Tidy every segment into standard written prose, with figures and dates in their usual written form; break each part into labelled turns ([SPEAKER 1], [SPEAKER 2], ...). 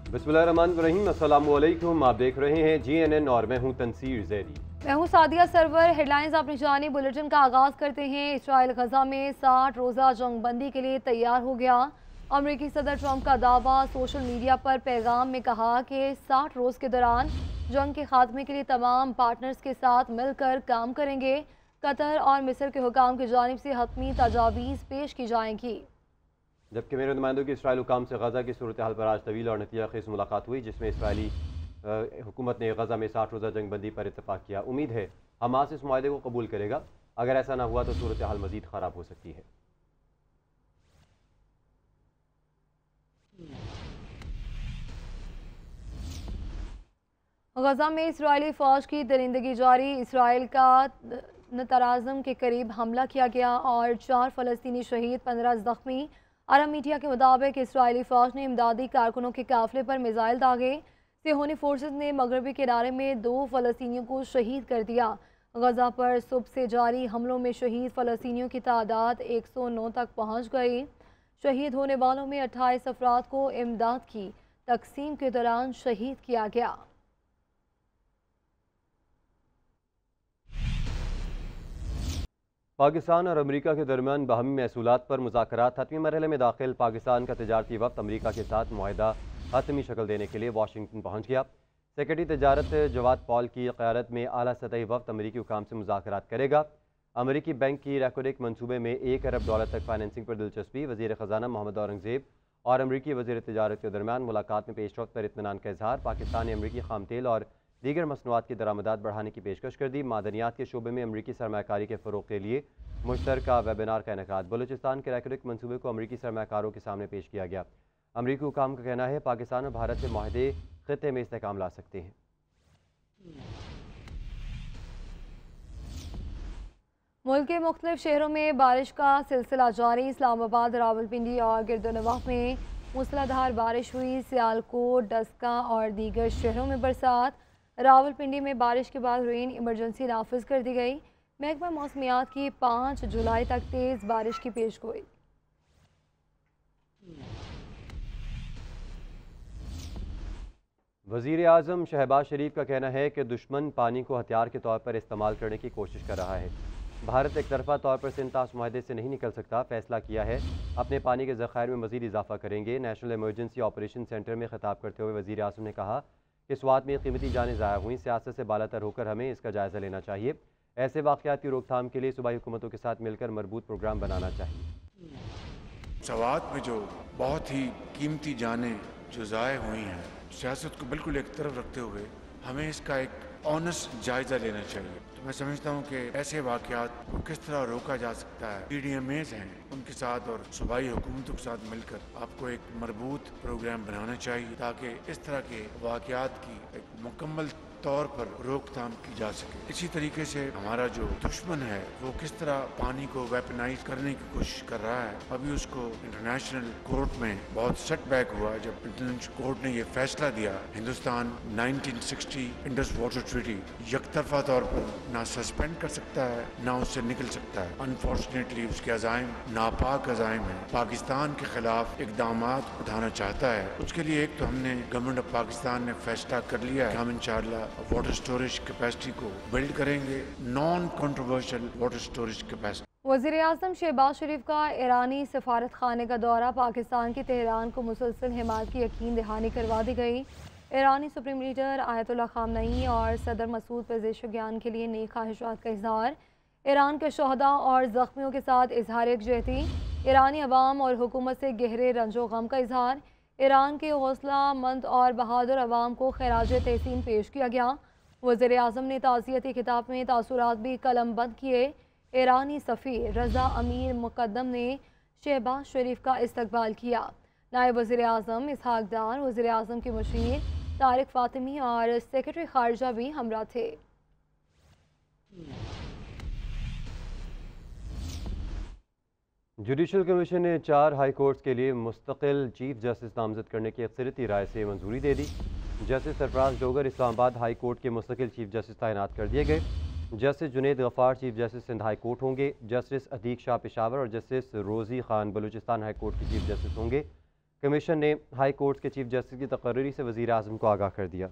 [SPEAKER 1] बिस्मिल्लाहिर्रहमानिर्रहीम, अस्सलामुअलैकुम। आप देख रहे हैं GNN और मैं हूं तनसीर जैदी।
[SPEAKER 2] मैं हूं सादिया सरवर। हेडलाइंस अपनी जानी बुलेटिन का आगाज करते हैं। इस्राइल गजा में 60 रोज़ा जंगबंदी के लिए तैयार हो गया। अमेरिकी सदर ट्रंप का दावा। सोशल मीडिया पर पैगाम में कहा कि 60 रोज़ के दौरान जंग के खात्मे के लिए तमाम पार्टनर्स के साथ मिलकर काम करेंगे। कतर और मिस्र के हुकाम की जानिब से हतमी तजावीज़ पेश की जाएंगी।
[SPEAKER 1] जबकि मेरे नुमाइंदों की इसराइल हुकाम से गजा की सूरत हाल पर आज तवील और नतीजा खेज मुलाकात हुई, जिसमें इसराइली हुकूमत ने गजा में 60 रोज़ा जंगबंदी पर इतफाक़ किया। उम्मीद है हमास इस मुआहदे को कबूल करेगा। अगर ऐसा ना हुआ तो सूरत हाल मज़ीद ख़राब हो सकती है।
[SPEAKER 2] गजा में इसराइली फ़ौज की दरिंदगी जारी। इसराइल का नतराज़म के करीब हमला किया गया और 4 फ़लस्तीनी शहीद, 15 ज़ख्मी। अरब मीडिया के मुताबिक इसराइली फ़ौज ने इमदादी कारकुनों के काफ़िले पर मिसाइल दागे। सिहोनी फोर्सेस ने मगरबी किनारे में 2 फ़लस्तीनियों को शहीद कर दिया। गजा पर सुबह से जारी हमलों में शहीद फ़लस्तीनियों की तादाद 109 तक पहुँच गई। शहीद होने वालों में 28 अफराद को इमदाद की तकसीम के दौरान शहीद किया गया।
[SPEAKER 1] पाकिस्तान और अमेरिका के दरमियान बाहमी महसूलात पर मुज़ाकरात हतमी मरहले में दाखिल। पाकिस्तान का तजारती वफ़द अमेरिका के साथ मुआहदा हतमी शक्ल देने के लिए वाशिंगटन पहुँच गया। सेक्रेटरी तजारत जवाद पॉल की क़यादत में आला सतही वफ़द अमेरिकी हुकाम से मुज़ाकरात करेगा। अमेरिकी बैंक की रेकोडेक मनसूबे में $1 अरब तक फाइनेंसिंग पर दिलचस्पी। वज़ीर ख़जाना मोहम्मद औरंगज़ेब और अमेरिकी वज़ीर तजारत के दरमियान मुलाकात में पेशरफ्त पर इत्मीनान का इजहार। पाकिस्तान ने अमेरिकी खाम तेल और दीगर मसनूआत की दरामदात बढ़ाने की पेशकश कर दी। मादनियात के शोबे में अमेरिकी सरमाकारी के फ़रोग़ के लिए मुश्तरका वेबिनार का इनेकाद। बलूचिस्तान के रेकोडेक मनसूबे को अमेरिकी सरमाकारों के सामने पेश किया गया। अमेरिकी हुकाम का कहना है पाकिस्तान और भारत से मुआहदे ख़ित्ते में इस्तेहकाम ला सकते हैं।
[SPEAKER 2] मुल्क के मुख्तलिफ शहरों में बारिश का सिलसिला जारी। इस्लामाबाद, रावलपिंडी और गिरदोनवाह में मूसलाधार बारिश हुई। सियालकोट, डस्का और दीगर शहरों में बरसात। रावलपिंडी में बारिश के बाद रेन इमरजेंसी नाफिज कर दी गई। महकमा मौसमियात की 5 जुलाई तक तेज़ बारिश की पेशगोई।
[SPEAKER 1] वज़ीर आज़म शहबाज शरीफ का कहना है कि दुश्मन पानी को हथियार के तौर पर इस्तेमाल करने की कोशिश कर रहा है। भारत एक तरफा तौर पर सिंतास मुआहदे से नहीं निकल सकता। फैसला किया है अपने पानी के ज़खायर में मज़ीद इजाफा करेंगे। नेशनल इमरजेंसी ऑपरेशन सेंटर में खिताब करते हुए वज़ीर आज़म ने कहा कि स्वात में कीमती जानें ज़ाया हुई। सियासत से बालातर होकर हमें इसका जायज़ा लेना चाहिए। ऐसे वाक़यात की रोकथाम के लिए सूबाई हुकूमतों के साथ मिलकर मरबूत प्रोग्राम बनाना चाहिए।
[SPEAKER 3] स्वात में जो बहुत ही कीमती जानें जो ज़ाया हुई हैं, सियासत को बिल्कुल एक तरफ रखते हुए हमें इसका एक ऑनेस्ट जायज़ा लेना चाहिए। तो मैं समझता हूँ कि ऐसे वाक़यात को किस तरह रोका जा सकता है। PDMAs हैं, उनके साथ और सूबाई हुकूमतों के साथ मिलकर आपको एक मरबूत प्रोग्राम बनाना चाहिए ताकि इस तरह के वाक़यात की एक मुकम्मल तौर पर रोकथाम की जा सके। इसी तरीके से हमारा जो दुश्मन है वो किस तरह पानी को वेपनाइज करने की कोशिश कर रहा है। अभी उसको इंटरनेशनल कोर्ट में बहुत सेटबैक हुआ जब इंटरनेशनल कोर्ट ने ये फैसला दिया हिंदुस्तान 1960 इंडस वाटर ट्रीटी यकतरफा तौर पर ना सस्पेंड कर सकता है ना उससे निकल सकता है। अनफॉर्चुनेटली उसके अज़ाइम नापाक अज़ाइम है। पाकिस्तान के खिलाफ इकदाम उठाना चाहता है। उसके लिए एक तो हमने गवर्नमेंट ऑफ पाकिस्तान ने फैसला कर लिया है कि हम इंशाअल्लाह वाटर स्टोरेज कैपेसिटी को बिल्ड करेंगे, non controversial water storage capacity.
[SPEAKER 2] वज़ीर आज़म शहबाज शरीफ का ईरानी सफारत खाने का दौरा। पाकिस्तान की तेहरान को मुसलसल हिमायत की यकीन दहानी करवा दी गई। ईरानी सुप्रीम लीडर आयतुल्लाह ख़ामनई और सदर मसूद पज़िश ज्ञान के लिए नेक ख्वाहिशात का इजहार। ईरान के शहदा और ज़ख्मियों के साथ इजहार यकजहती। ईरानी अवाम और हुकूमत से गहरे रंजो गम का इजहार। ईरान के हौसला मंद और बहादुर अवाम को खराज तहसीन पेश किया गया। वज़ीर आज़म ने ताज़ियती खिताब में तासुरात भी कलमबंद किए। ईरानी सफ़ीर रज़ा अमीर मुक़द्दम ने शहबाज शरीफ का इस्तकबाल किया। नायब वज़ीर आज़म इसहाक डार, वज़ीर आज़म के मुशीर तारिक फ़ातिमी और सेक्रेटरी ख़ारजा भी हमरा थे।
[SPEAKER 1] जुडिशल कमीशन ने 4 हाई कोर्ट्स के लिए मुस्तकिल चीफ जस्टिस नामजद करने की अक्सरियती राय से मंजूरी दे दी। Justice Sarfaraz Dogar Islamabad high court के मुस्तकिल चीफ जस्टिस तैनात कर दिए गए। Justice Junaid Ghaffar chief justice Sindh high court होंगे। जस्टिस अदीक शाह पेशावर और justice Rozi Khan Balochistan high court के चीफ जस्टिस होंगे। कमीशन ने हाई कोर्ट के चीफ जस्टिस की तकर्री से वज़ीर आज़म को आगाह कर दिया।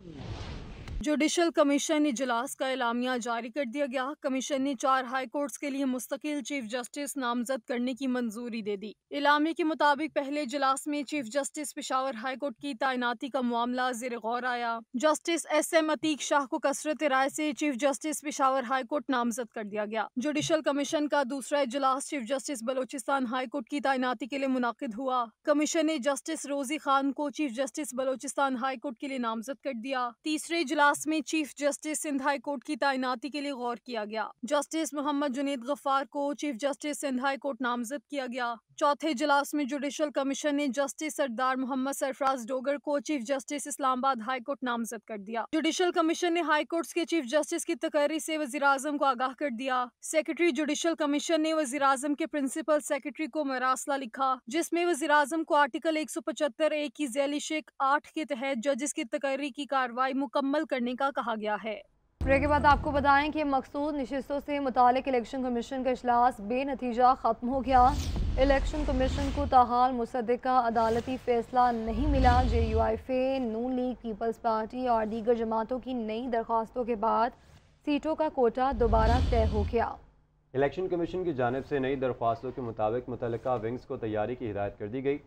[SPEAKER 4] जुडिशल कमीशन इजलास का एलामिया जारी कर दिया गया। कमीशन ने 4 हाई कोर्ट्स के लिए मुस्तकिल चीफ जस्टिस नामजद करने की मंजूरी दे दी। एलामिया के मुताबिक पहले इजलास में chief justice Peshawar high court की तैनाती का मामला ज़ेर गौर आया। जस्टिस SM अतीक शाह को कसरत राय से chief justice Peshawar high court नामजद कर दिया गया। जुडिशल कमीशन का दूसरा इजलास chief justice Balochistan high court की तैनाती के लिए मुनाकिद हुआ। कमीशन ने जस्टिस रोजी खान को chief justice Balochistan high court के लिए नामजद कर दिया। तीसरे इजलास में chief justice Sindh high court की तैनाती के लिए गौर किया गया। जस्टिस मोहम्मद जुनेद गफ्फार को chief justice Sindh high court नामजद किया गया। चौथे इजलास में जुडिशल कमीशन ने जस्टिस सरदार मोहम्मद सरफराज डोगर को chief justice Islamabad high court नामजद कर दिया। जुडिशल कमीशन ने हाई कोर्ट्स के चीफ जस्टिस की तकर्री से वज़ीर आज़म को आगाह कर दिया। सेक्रेटरी जुडिशल कमीशन ने वज़ीर आज़म के प्रिंसिपल सेक्रेटरी को मरासला लिखा, जिसमें वज़ीर आज़म को आर्टिकल 175A की ज़ैली शेख 8 के तहत जजेस की तकर्री की कार्रवाई मुकम्मल करने का कहा गया है।
[SPEAKER 2] ब्रेक के बाद आपको बताएं कि मकसूद नशिस्तों से मुतालिक इलेक्शन कमीशन का इजलास बेनतीजा ख़त्म हो गया। इलेक्शन कमीशन को ताहाल मुसद्दिका अदालती फैसला नहीं मिला। JUIF, नून लीग, पीपल्स पार्टी और दीगर जमातों की नई दरख्वास्तों के बाद सीटों का कोटा दोबारा तय हो गया।
[SPEAKER 1] इलेक्शन कमीशन की जानिब से नई दरख्वास्तों के मुताबिक मुतल्लिका विंग्स को तैयारी की हिदायत कर दी गई।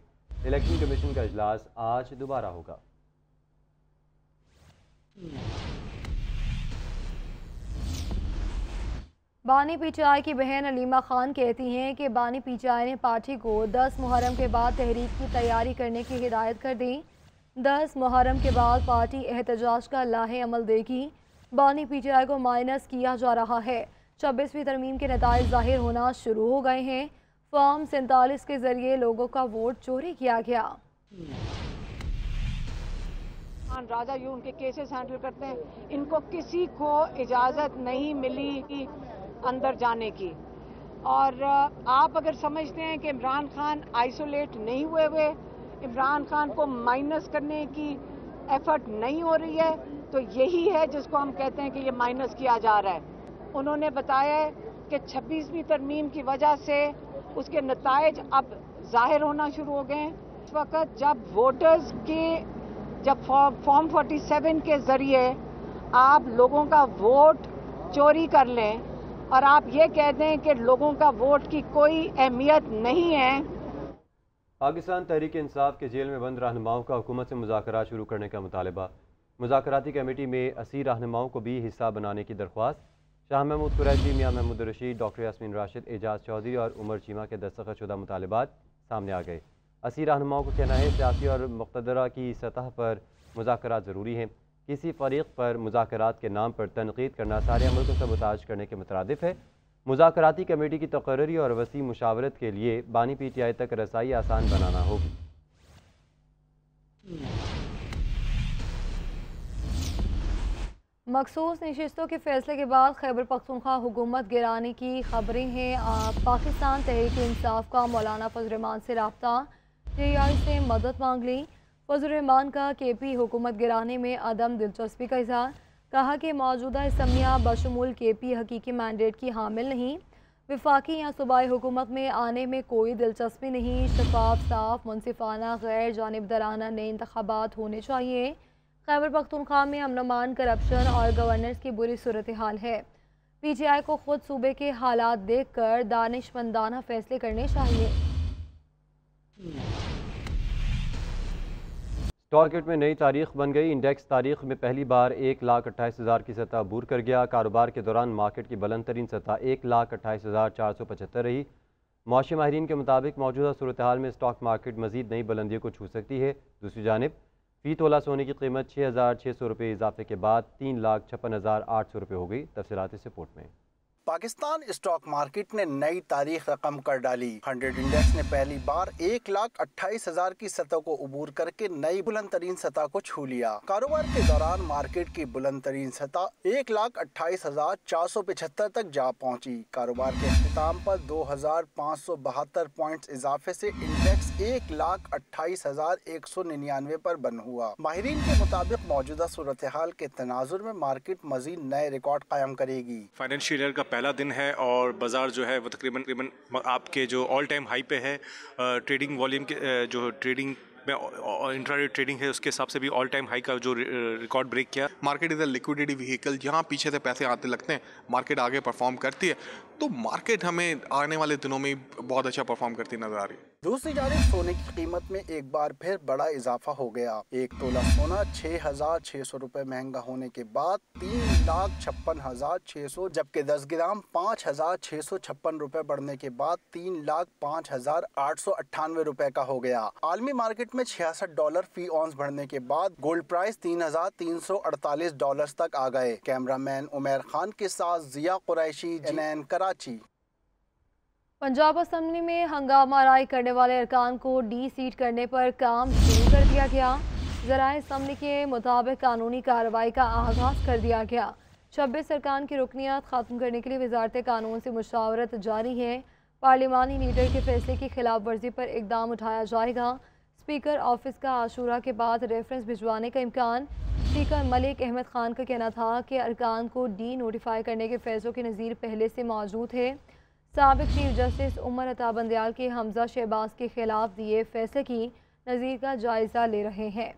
[SPEAKER 1] इलेक्शन कमीशन का इजलास आज दोबारा होगा।
[SPEAKER 2] बानी PTI की बहन अलीमा खान कहती हैं कि बानी PTI ने पार्टी को 10 मुहर्रम के बाद तहरीक की तैयारी करने की हिदायत कर दी। 10 मुहर्रम के बाद पार्टी एहतजाज का लाहे अमल देगी। बानी PTI को माइनस किया जा रहा है। 26वीं तरमीम के नताइज जाहिर होना शुरू हो गए हैं। फॉर्म 47 के जरिए लोगों का वोट चोरी किया गया।
[SPEAKER 5] राजा यूं उनके केसेस हैंडल करते हैं, इनको किसी को इजाज़त नहीं मिली अंदर जाने की। और आप अगर समझते हैं कि इमरान खान आइसोलेट नहीं हुए, इमरान खान को माइनस करने की एफर्ट नहीं हो रही है, तो यही है जिसको हम कहते हैं कि ये माइनस किया जा रहा है। उन्होंने बताया है कि 26वीं तरमीम की वजह से उसके नताइज अब जाहिर होना शुरू हो गए। इस वक्त जब वोटर्स के फॉर्म 47 के जरिए आप लोगों का वोट चोरी कर लें और आप ये कह दें कि लोगों का वोट की कोई अहमियत नहीं है।
[SPEAKER 1] पाकिस्तान तहरीक इंसाफ के जेल में बंद रहनुमाओं का हुकूमत से मुज़ाकरात शुरू करने का मुतालबा। मुज़ाकराती कमेटी में 80 रहनुमाओं को भी हिस्सा बनाने की दरख्वास्त। शाह महमूद कुरैशी, मियां महमूद रशीद, डॉक्टर यास्मीन राशिद, एजाज चौधरी और उमर चीमा के दस्तखतशुदा मुतालबात सामने आ गए। 80 रहनुमाओं को कहना है सियासी और मुक़तदरा की सतह पर मुज़ाकरात ज़रूरी हैं। किसी फ़रीक़ पर मुज़ाकरात के नाम पर तनक़ीद करना सारे अमल को सबूताज करने के मुतरादिफ है। मुज़ाकराती कमेटी की तकर्री और वसी मुशावरत के लिए बानी PTI तक रसाई आसान बनाना होगी।
[SPEAKER 2] मखसूस नशिस्तों के फैसले के बाद खैबर पख्तूनख्वा हुकूमत गिराने की खबरें हैं। पाकिस्तान तहरीक इंसाफ का मौलाना फजल रहमान से रब्ता, JI से मदद मांग ली। फजल रहमान का KP हुकूमत गिराने में अदम दिलचस्पी का इज़हार। कहा कि मौजूदा असम्बलियाँ बशमूल KP हकीकी मैंडेट की हामिल नहीं। वफाकी या सूबाई हुकूमत में आने में कोई दिलचस्पी नहीं। शफाफ, साफ, मुनसिफाना, गैर जानिबदाराना नए इंतखाबात होने चाहिए। खैबर पख्तूनख्वा में अमन करप्शन और गवर्नेंस की बुरी सूरत हाल है। PTI को खुद सूबे के हालात देख कर दानिशमंदाना फैसले करने चाहिए।
[SPEAKER 1] स्टॉक मार्केट में नई तारीख बन गई। इंडेक्स तारीख में पहली बार 1,28,000 की सतह अबूर कर गया। कारोबार के दौरान मार्केट की बुलंद तरीन सतह 1,28,475 रही। मौशी माहिरीन के मुताबिक मौजूदा सूरत हाल में स्टॉक मार्केट मजीद नई बुलंदियों को छू सकती है। दूसरी जानिब फी तोला सोने की कीमत 6,600 रुपये इजाफे के बाद 3,56,800 रुपये हो गई। तफसीलात इस रिपोर्ट में।
[SPEAKER 6] पाकिस्तान स्टॉक मार्केट ने नई तारीख रकम कर डाली। 100 इंडेक्स ने पहली बार 1,28,000 की सतह को अबूर करके नई बुलंद तरीन सतह को छू लिया। कारोबार के दौरान मार्केट की बुलंद तरीन सतह 1,28,475 तक जा पहुंची। कारोबार के अख्ताम पर 2,572 पॉइंट्स इजाफे से इंडेक्स 1,28,199 पर बंद हुआ। माहिरीन के मुताबिक मौजूदा सूरत हाल के तनाजुर में मार्केट मजीद नए रिकॉर्ड कायम करेगी।
[SPEAKER 7] फाइनेंशियल ईयर का पहला दिन है और बाज़ार जो है वो तकरीबन आपके जो ऑल टाइम हाई पे है। ट्रेडिंग वॉल्यूम के जो ट्रेडिंग में इंट्राडे ट्रेडिंग है उसके हिसाब से भी ऑल टाइम हाई का जो रिकॉर्ड ब्रेक किया।
[SPEAKER 8] Market is a liquidity vehicle, जहाँ पीछे से पैसे आते लगते हैं मार्केट आगे परफॉर्म करती है, तो मार्केट हमें आने वाले दिनों में बहुत अच्छा परफॉर्म करती नजर आ रही है।
[SPEAKER 6] दूसरी जानिब सोने की कीमत में एक बार फिर बड़ा इजाफा हो गया। 1 तोला सोना 6,600 रुपए महंगा होने के बाद 3,56,600, जबकि 10 ग्राम 5,656 रुपए बढ़ने के बाद 3,05,898 रुपए का हो गया। आलमी मार्केट में $66 फी ऑन्स बढ़ने के बाद गोल्ड प्राइस $3,348 तक आ गए। कैमरामैन उमर खान के साथ जिया कुरैशी, NN कराची।
[SPEAKER 2] पंजाब असम्बली में हंगामा आराई करने वाले अरकान को डी सीट करने पर काम शुरू कर दिया गया। ज़राए असम्बली के मुताबिक कानूनी कार्रवाई का आगाज़ कर दिया गया। 26 अरकान की रुकनियत ख़त्म करने के लिए वजारत कानून से मुशावरत जारी है। पार्लिमानी लीडर के फैसले की खिलाफ वर्जी पर इकदाम उठाया जाएगा। स्पीकर ऑफिस का आशूरा के बाद रेफरेंस भिजवाने का इम्कान। स्पीकर मलिक अहमद खान का कहना था कि अरकान को डी नोटिफाई करने के फैसलों की नज़ीर पहले से मौजूद है। साबिक चीफ जस्टिस उमर अता बंदयाल के हमजा शहबाज के खिलाफ दिए फैसले की नज़ीर का जायजा ले रहे हैं।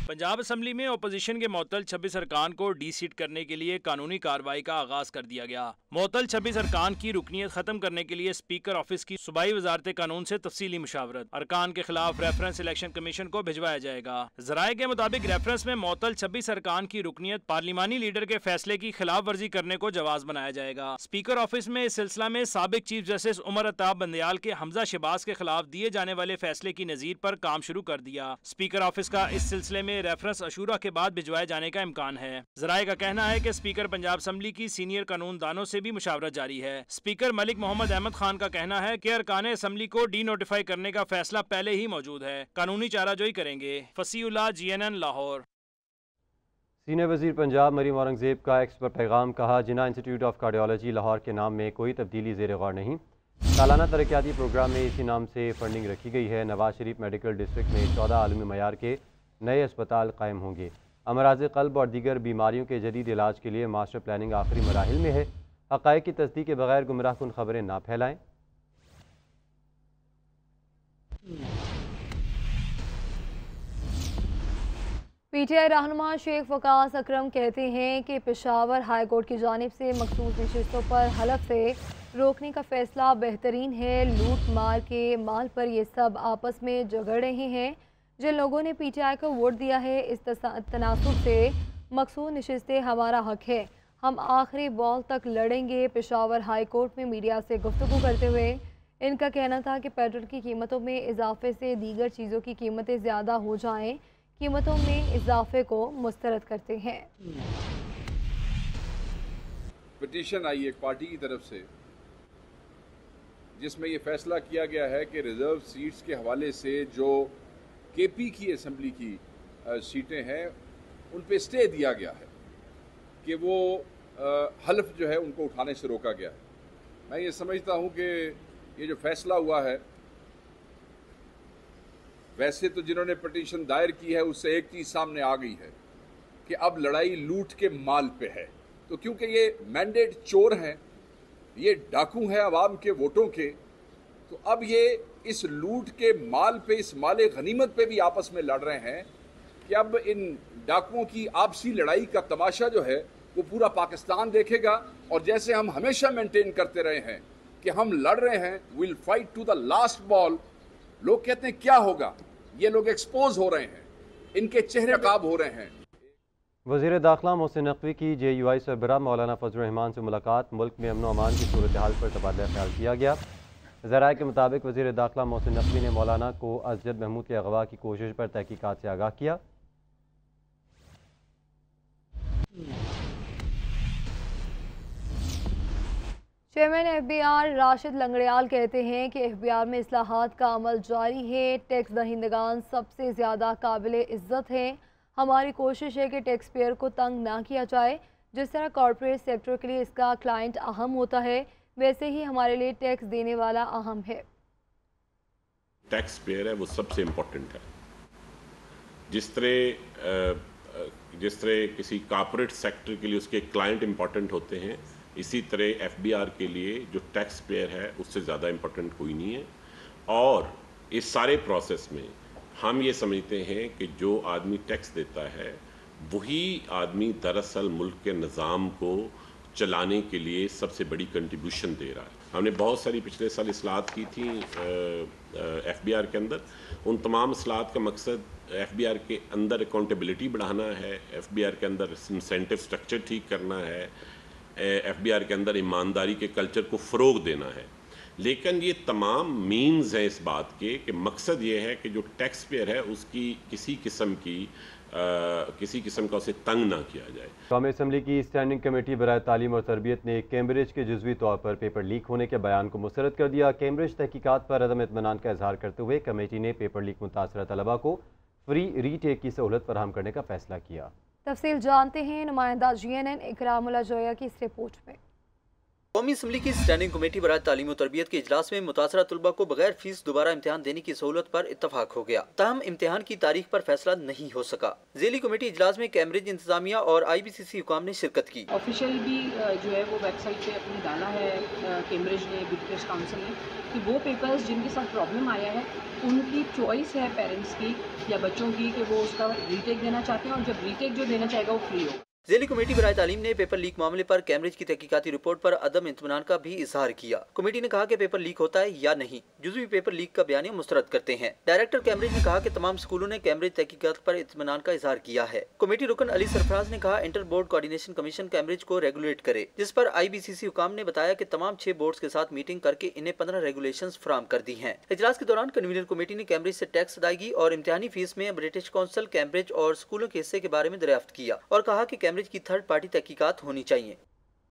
[SPEAKER 9] पंजाब असम्बली में अपोजिशन के मुअत्तल 26 अरकान को डी सीट करने के लिए कानूनी कार्रवाई का आगाज कर दिया गया। मुअत्तल 26 अरकान की रुकनियत खत्म करने के लिए स्पीकर ऑफिस की सूबाई वजारत कानून से तफसीली मुशावरत। अरकान के खिलाफ रेफरेंस इलेक्शन कमीशन को भिजवाया जाएगा। जराये के मुताबिक रेफरेंस में मुअत्तल 26 अरकान की रुकनियत पार्लिमानी लीडर के फैसले की खिलाफ वर्जी करने को जवाज बनाया जाएगा। स्पीकर ऑफिस में इस सिलसिला में साबिक चीफ जस्टिस उमर अता बंदयाल के हमजा शहबाज के खिलाफ दिए जाने वाले फैसले की नज़ीर पर काम शुरू कर दिया। स्पीकर ऑफिस का इस सिलसिले में रेफरेंस अशूरा के बाद भिजवाए जाने का इम्कान है। जराये का कहना है कि स्पीकर पंजाब असम्बली की सीनियर कानूनदानों से भी मुशावरत जारी है। स्पीकर मलिक मोहम्मद अहमद खान का कहना है कि अरकान असम्बली को डी नोटिफाई करने का फैसला पहले ही मौजूद है, कानूनी चाराजोई करेंगे। फसीउल्लाह, GNN लाहौर।
[SPEAKER 1] सीनियर वजीर पंजाब मरीम औरंगजेब का एक्स पर पैगाम, कहा जिन्ना इंस्टीट्यूट ऑफ कार्डियोलॉजी लाहौर के नाम में कोई तब्दीली ज़ेर गौर नहीं। सालाना तरक्याती प्रोग्राम में इसी नाम से फंडिंग रखी गई है। नवाज शरीफ मेडिकल डिस्ट्रिक्ट में 14 आलमी मयार के नए अस्पताल कायम होंगे। अमराज क़ल्ब और दीगर बीमारियों के जदीद इलाज के लिए मास्टर प्लानिंग आखिरी मराहिल में है। हक़ाइक़ की तस्दीक के बगैर गुमराह कुन खबरें ना फैलाएं।
[SPEAKER 2] PTI रहनुमा शेख वकास अकरम कहते हैं कि पेशावर हाई कोर्ट की जानिब से मखसूस नशिस्तों पर हलफ से रोकने का फैसला बेहतरीन है। लूट मार के माल पर ये सब आपस में झगड़ रहे हैं। जिन लोगों ने PTI को वोट दिया है, इस तनासुब से मखसूस नशिस्तें हमारा हक है, हम आखिरी बॉल तक लड़ेंगे। पेशावर हाई कोर्ट में मीडिया से गुफ्तगू करते हुए इनका कहना था कि पेट्रोल की कीमतों में इजाफे से दीगर चीज़ों की कीमतें ज़्यादा हो जाएं, कीमतों में इजाफे को मुस्तरद करते हैं।
[SPEAKER 10] पिटीशन आई एक पार्टी की तरफ से जिसमें यह फैसला किया गया है कि रिजर्व सीट्स के हवाले से जो KP की असम्बली की सीटें हैं उन पे स्टे दिया गया है कि वो हल्फ जो है उनको उठाने से रोका गया है। मैं ये समझता हूँ कि ये जो फैसला हुआ है, वैसे तो जिन्होंने पिटीशन दायर की है उससे एक चीज़ सामने आ गई है कि अब लड़ाई लूट के माल पे है। तो क्योंकि ये मैंडेट चोर हैं, ये डाकू हैं आवाम के वोटों के, तो अब ये इस लूट के माल पे, इस माले गनीमत पे भी आपस में लड़ रहे हैं कि अब इन डाकुओं की आपसी लड़ाई का तमाशा जो है वो पूरा पाकिस्तान देखेगा। और जैसे हम हमेशा मेंटेन करते रहे हैं कि हम लड़ रहे हैं, will fight to the last ball. लोग कहते हैं क्या होगा, ये लोग एक्सपोज हो रहे हैं, इनके चेहरे नकाब हो रहे हैं।
[SPEAKER 1] वज़ीर दाखिला मोहसिन नकवी की JUI सरबराह मौलाना फजल रहमान से मुलाकात। मुल्क में अमन अमान की सूरत हाल पर तबादला ख्याल किया गया। ज़राए के मुताबिक वज़ीर दाखिला मोहसिन नकवी ने मौलाना को अज़द महमूद के अगवा की कोशिश पर तहकीकात से आगाह किया।
[SPEAKER 2] चेयरमैन FBR राशिद लंगड़ियाल कहते हैं कि FBR में इस्लाहात का अमल जारी है। टैक्स दहिंदगान सबसे ज़्यादा काबिल इज़्ज़त हैं। हमारी कोशिश है कि टैक्स पेयर को तंग ना किया जाए। जिस तरह कॉरपोरेट सेक्टर के लिए इसका क्लाइंट अहम होता है, वैसे ही हमारे लिए टैक्स देने वाला अहम है।
[SPEAKER 11] टैक्स पेयर है वो सबसे इम्पोर्टेंट है। जिस तरह किसी कॉरपोरेट सेक्टर के लिए उसके क्लाइंट इम्पोर्टेंट होते हैं, इसी तरह FBR के लिए जो टैक्स पेयर है उससे ज़्यादा इम्पोर्टेंट कोई नहीं है। और इस सारे प्रोसेस में हम ये समझते हैं कि जो आदमी टैक्स देता है वही आदमी दरअसल मुल्क के निज़ाम को चलाने के लिए सबसे बड़ी कंट्रीब्यूशन दे रहा है। हमने बहुत सारी पिछले साल इस्लाहत की थी FBR के अंदर। उन तमाम इस्लाहत का मकसद FBR के अंदर अकाउंटेबिलिटी बढ़ाना है, FBR के अंदर इंसेंटिव स्ट्रक्चर ठीक करना है, FBR के अंदर ईमानदारी के कल्चर को फ़रोग देना है। लेकिन ये तमाम मीन्स हैं इस बात के कि मकसद ये है कि जो टैक्स पेयर है उसकी किसी किस्म का उसे तंग ना किया जाए।
[SPEAKER 1] कौमी असम्बली की स्टैंडिंग कमेटी बराए तालीम और तरबियत ने कैम्ब्रिज के जुज़वी तौर पर पेपर लीक होने के बयान को मुस्तरद कर दिया। कैम्ब्रिज तहकीकात पर अदम इत्मीनान का इजहार करते हुए कमेटी ने पेपर लीक मुतासरा तलबा को फ्री रीटेक की सहूलत फराहम करने का फैसला किया।
[SPEAKER 2] तफसील जानते हैं नुमाइंदा GNN इकरामुल्लाह जोया की इस रिपोर्ट में।
[SPEAKER 12] कौमी असम्बली की स्टैंडिंग कमेटी बराए तालीम और तरबियत के इजलास में मुतासरा तलबा को बगैर फीस दोबारा इम्तिहान देने की सहूलत पर इत्तफाक हो गया। ताहम इम्तिहान की तारीख पर फैसला नहीं हो सका। ज़ेली कमेटी इजलास में कैम्ब्रिज इंतजामिया और IBCC हुकाम ने शिरकत की।
[SPEAKER 13] ऑफिशियल भी जो है वो वेबसाइट पे अपनी डाला है कैम्ब्रिज ने, ब्रिटिश काउंसिल ने, कि वो पेपर्स जिनके साथ प्रॉब्लम आया है उनकी चॉइस है पेरेंट्स की या बच्चों की कि वो उसका रीटेक देना चाहते हैं और जब रीटेक जो देना चाहेगा वो फ्री हो।
[SPEAKER 12] ज़ेली कमेटी बराए तालीम ने पेपर लीक मामले पर कैम्ब्रिज की तहकीकाती रिपोर्ट पर अदम इत्मीनान का भी इजहार किया। कमेटी ने कहा कि पेपर लीक होता है या नहीं, जुज़वी पेपर लीक का बयानिया मुस्तरद करते हैं। डायरेक्टर कैम्ब्रिज ने कहा कि तमाम स्कूलों ने कैम्ब्रिज तहकीकात पर इत्मीनान का इजहार किया है। कमेटी रुकन अली सरफराज ने कहा inter board coordination commission Cambridge को रेगुलेट करे, जिस पर IBCC हुकाम ने बताया कि तमाम 6 बोर्ड्स के साथ मीटिंग करके इन्हें 15 रेगुलेशंस फराहम कर दी हैं। इजलास के दौरान कन्वीनर कमेटी ने कैम्ब्रिज से टैक्स अदायगी और इम्तिहानी फीस में ब्रिटिश काउंसिल कैम्ब्रिज और स्कूलों के हिस्से के बारे में दरियाफ्त किया और कहा कि कैम्ब्रिज की थर्ड पार्टी तहकीकात होनी चाहिए।